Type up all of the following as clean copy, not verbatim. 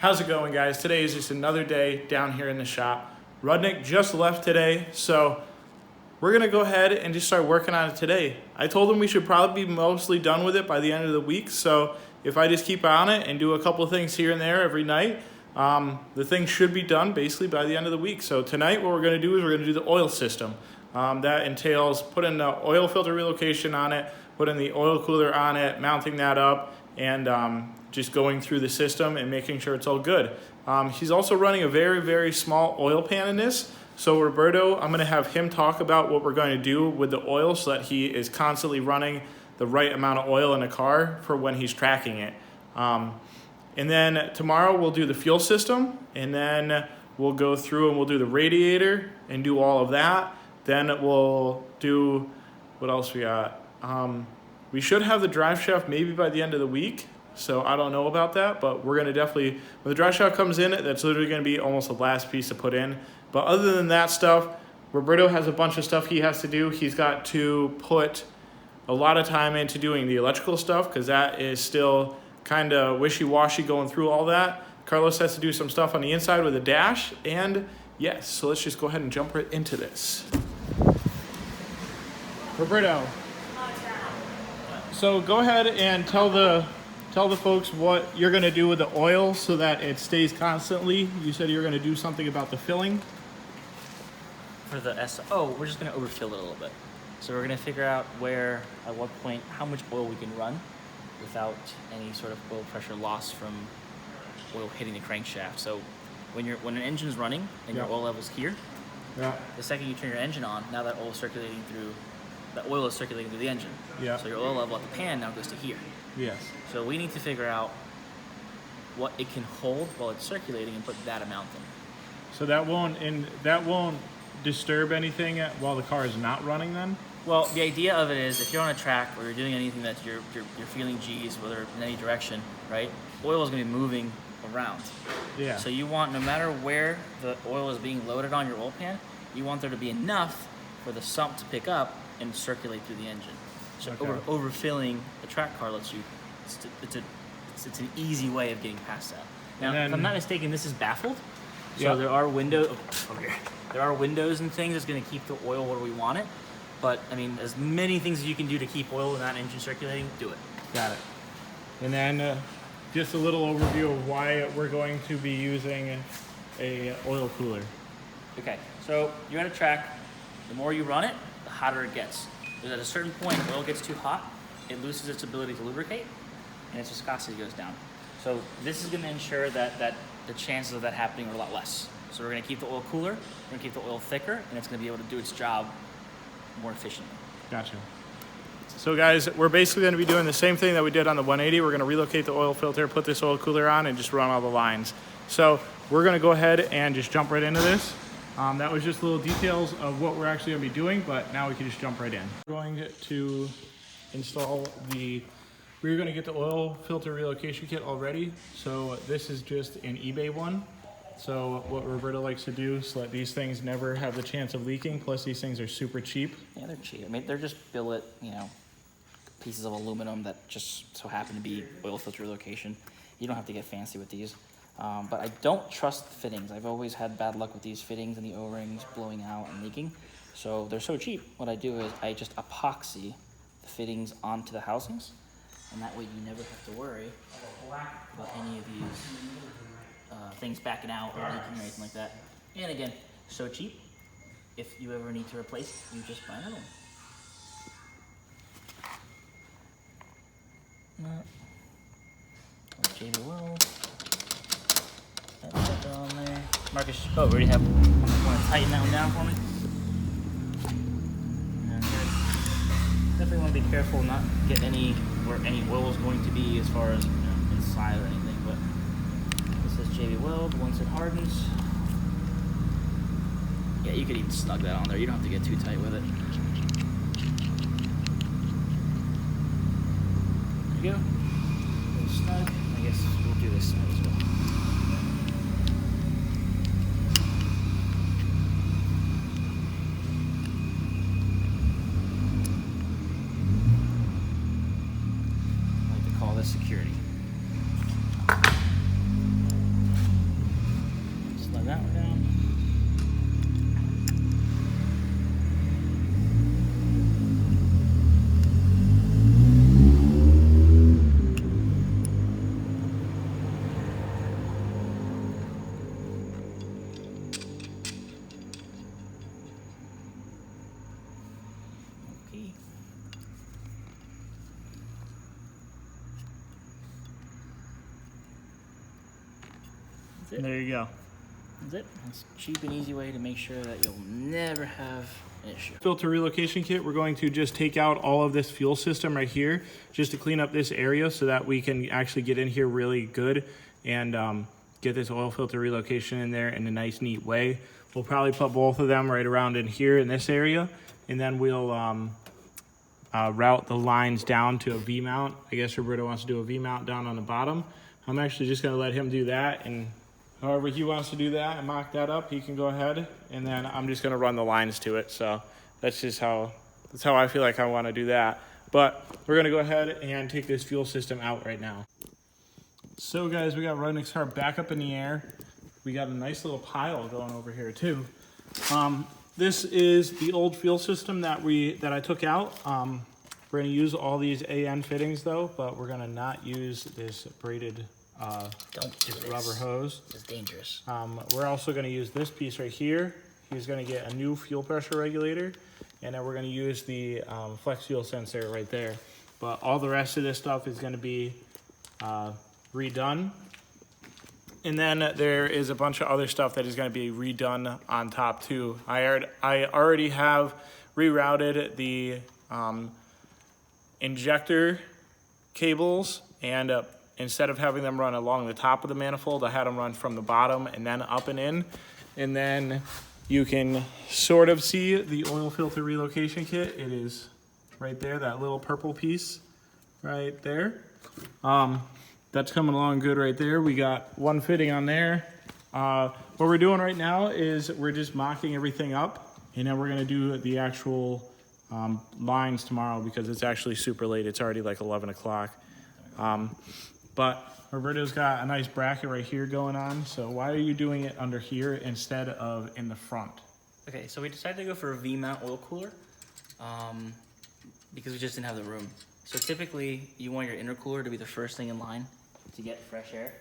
How's it going, guys? Today is just another day down here in the shop. Rudnick just left today, so we're gonna go ahead and just start working on it today. I told him we should probably be mostly done with it by the end of the week, so if I just keep on it and do a couple of things here and there every night, the thing should be done basically by the end of the week. So tonight what we're gonna do is we're gonna do the oil system. That entails putting the oil filter relocation on it, putting the oil cooler on it, mounting that up, and just going through the system and making sure it's all good. He's also running a very, very small oil pan in this. So Roberto, I'm gonna have him talk about what we're going to do with the oil so that he is constantly running the right amount of oil in the car for when he's tracking it. And then tomorrow we'll do the fuel system, and then we'll go through and we'll do the radiator and do all of that. Then we'll do, what else we got? We should have the drive shaft maybe by the end of the week. So I don't know about that, but we're gonna definitely, when the drive shaft comes in, that's literally gonna be almost the last piece to put in. But other than that stuff, Roberto has a bunch of stuff he has to do. He's got to put a lot of time into doing the electrical stuff because that is still kind of wishy-washy going through all that. Carlos has to do some stuff on the inside with the dash, and yes, so let's just go ahead and jump right into this. Roberto, so go ahead and tell the folks what you're going to do with the oil so that it stays constantly. You said you were going to do something about the filling. For the we're just going to overfill it a little bit. So we're going to figure out where, at what point, how much oil we can run without any sort of oil pressure loss from oil hitting the crankshaft. So when an engine's running and your oil level's here, the second you turn your engine on, now that oil is circulating through the engine. So your oil level at the pan now goes to here. Yes. So we need to figure out what it can hold while it's circulating and put that amount in. So that won't disturb anything while the car is not running then? Well, the idea of it is if you're on a track or you're doing anything that you're feeling G's, whether in any direction, right? Oil is going to be moving around. Yeah. So you want, no matter where the oil is being loaded on your oil pan, you want there to be enough for the sump to pick up and circulate through the engine. So overfilling the track car lets you, it's an easy way of getting past that. Now, if I'm not mistaken, this is baffled. So there are windows and things that's going to keep the oil where we want it. But I mean, as many things as you can do to keep oil in that engine circulating, do it. Got it. And then just a little overview of why we're going to be using a oil cooler. Okay, so you're at a track. The more you run it, the hotter it gets. Because at a certain point, oil gets too hot, it loses its ability to lubricate, and its viscosity goes down. So this is going to ensure that the chances of that happening are a lot less. So we're going to keep the oil cooler, we're going to keep the oil thicker, and it's going to be able to do its job more efficiently. Gotcha. So guys, we're basically going to be doing the same thing that we did on the 180. We're going to relocate the oil filter, put this oil cooler on, and just run all the lines. So we're going to go ahead and just jump right into this. That was just little details of what we're actually going to be doing, but now we can just jump right in. We're going to install we're going to get the oil filter relocation kit already. So this is just an eBay one. So what Roberto likes to do is let these things never have the chance of leaking. Plus these things are super cheap. Yeah, they're cheap. I mean, they're just billet, pieces of aluminum that just so happen to be oil filter relocation. You don't have to get fancy with these. But I don't trust the fittings. I've always had bad luck with these fittings and the O-rings blowing out and leaking. So they're so cheap. What I do is I just epoxy the fittings onto the housings. And that way you never have to worry about any of these things backing out or leaking or anything like that. And again, so cheap. If you ever need to replace, you just buy another one. JB Weld. That's on there. Marcus, we already have. Want to tighten that one down for me? Definitely want to be careful not get where any oil is going to be as far as inside or anything. But this is JB Weld. Once it hardens, yeah, you could even snug that on there. You don't have to get too tight with it. There you go. A little snug. I guess we'll do this side as well. security. that one down. Okay. That's it. There you go. That's it. It's a cheap and easy way to make sure that you'll never have an issue. Filter relocation kit, we're going to just take out all of this fuel system right here just to clean up this area so that we can actually get in here really good and get this oil filter relocation in there in a nice neat way. We'll probably put both of them right around in here in this area, and then we'll route the lines down to a V-mount. I guess Roberto wants to do a V-mount down on the bottom. I'm actually just gonna let him do that, and however he wants to do that and mock that up, he can go ahead, and then I'm just gonna run the lines to it. So that's how I feel like I wanna do that. But we're gonna go ahead and take this fuel system out right now. So guys, we got Rudnick's car back up in the air. We got a nice little pile going over here too. This is the old fuel system that I took out. We're gonna use all these AN fittings though, but we're gonna not use this braided Don't do this. rubber hose. It's dangerous. We're also gonna use this piece right here. He's gonna get a new fuel pressure regulator, and then we're gonna use the flex fuel sensor right there. But all the rest of this stuff is gonna be redone. And then there is a bunch of other stuff that is going to be redone on top too. I already have rerouted the injector cables, and instead of having them run along the top of the manifold, I had them run from the bottom and then up and in. And then you can sort of see the oil filter relocation kit. It is right there, that little purple piece right there. That's coming along good right there. We got one fitting on there. What we're doing right now is we're just mocking everything up, and then we're gonna do the actual lines tomorrow because it's actually super late. It's already like 11 o'clock. But Roberto's got a nice bracket right here going on. So why are you doing it under here instead of in the front? Okay, so we decided to go for a V-mount oil cooler because we just didn't have the room. So typically you want your intercooler to be the first thing in line to get fresh air,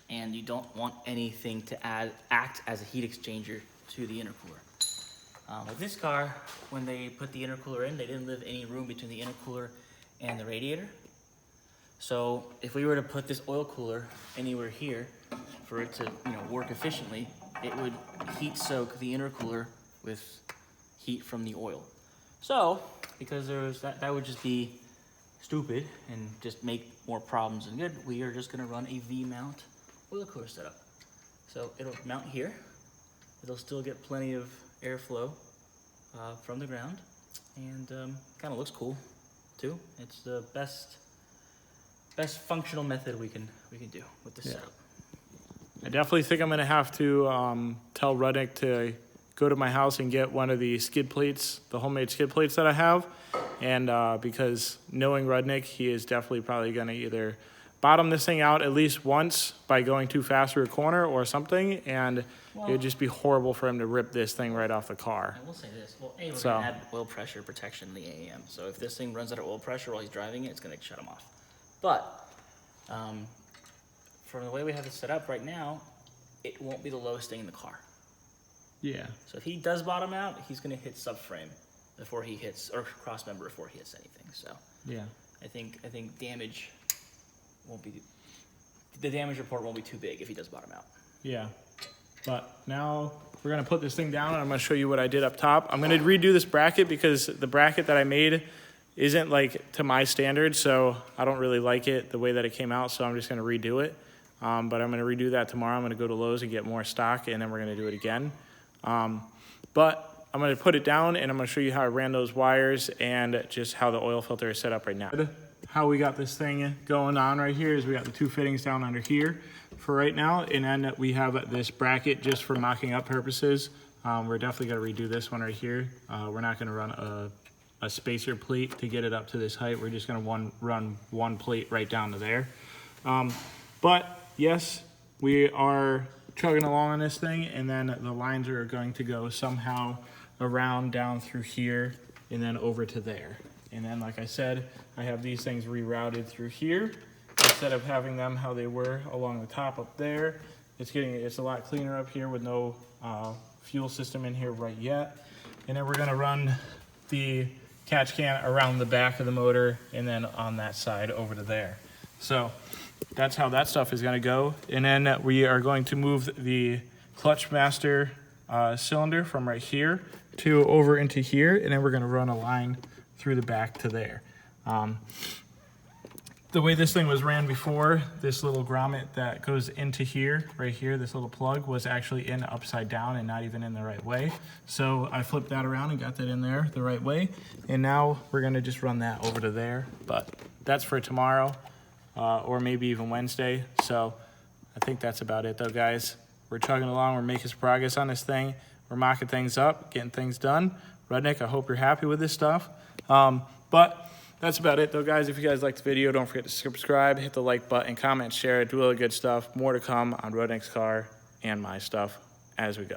and you don't want anything to act as a heat exchanger to the intercooler. With this car, when they put the intercooler in, they didn't leave any room between the intercooler and the radiator. So if we were to put this oil cooler anywhere here for it to work efficiently, it would heat soak the intercooler with heat from the oil. So because that would just be stupid and just make more problems than good, we are just going to run a V-mount oil cooler setup. So it'll mount here. It'll still get plenty of airflow from the ground, and kind of looks cool too. It's the best functional method we can do with this setup. I definitely think I'm gonna have to tell Rudnick to go to my house and get one of the skid plates, the homemade skid plates that I have. And because knowing Rudnick, he is definitely probably gonna either bottom this thing out at least once by going too fast through a corner or something, and it would just be horrible for him to rip this thing right off the car. I will say this, well, we're gonna add oil pressure protection in the AAM. So if this thing runs out of oil pressure while he's driving it, it's gonna shut him off. But from the way we have it set up right now, it won't be the lowest thing in the car. Yeah. So if he does bottom out, he's going to hit subframe before he hits, or cross member before he hits anything. So yeah, I think damage won't be, the damage report won't be too big if he does bottom out. Yeah. But now we're gonna put this thing down, and I'm gonna show you what I did up top. I'm gonna redo this bracket because the bracket that I made isn't like to my standards, so I don't really like it the way that it came out, so I'm just gonna redo it. But I'm gonna redo that tomorrow. I'm gonna go to Lowe's and get more stock, and then we're gonna do it again. But I'm gonna put it down, and I'm gonna show you how I ran those wires and just how the oil filter is set up right now. How we got this thing going on right here is we got the two fittings down under here for right now, and then we have this bracket just for mocking up purposes. We're definitely gonna redo this one right here. We're not gonna run a spacer plate to get it up to this height. We're just gonna run one plate right down to there. But yes, we are chugging along on this thing, and then the lines are going to go somehow around down through here and then over to there. And then, like I said, I have these things rerouted through here instead of having them how they were along the top up there. It's a lot cleaner up here with no fuel system in here right yet. And then we're gonna run the catch can around the back of the motor and then on that side over to there. So that's how that stuff is gonna go. And then we are going to move the clutch master cylinder from right here to over into here, and then we're gonna run a line through the back to there. The way this thing was ran before, this little grommet that goes into here, right here, this little plug was actually in upside down and not even in the right way. So I flipped that around and got that in there the right way. And now we're gonna just run that over to there. But that's for tomorrow, or maybe even Wednesday. So I think that's about it though, guys. We're chugging along, we're making some progress on this thing. We're mocking things up, getting things done. Rudnick, I hope you're happy with this stuff. But that's about it though, guys. If you guys liked the video, don't forget to subscribe, hit the like button, comment, share it, do all the good stuff. More to come on Rudnick's car and my stuff as we go.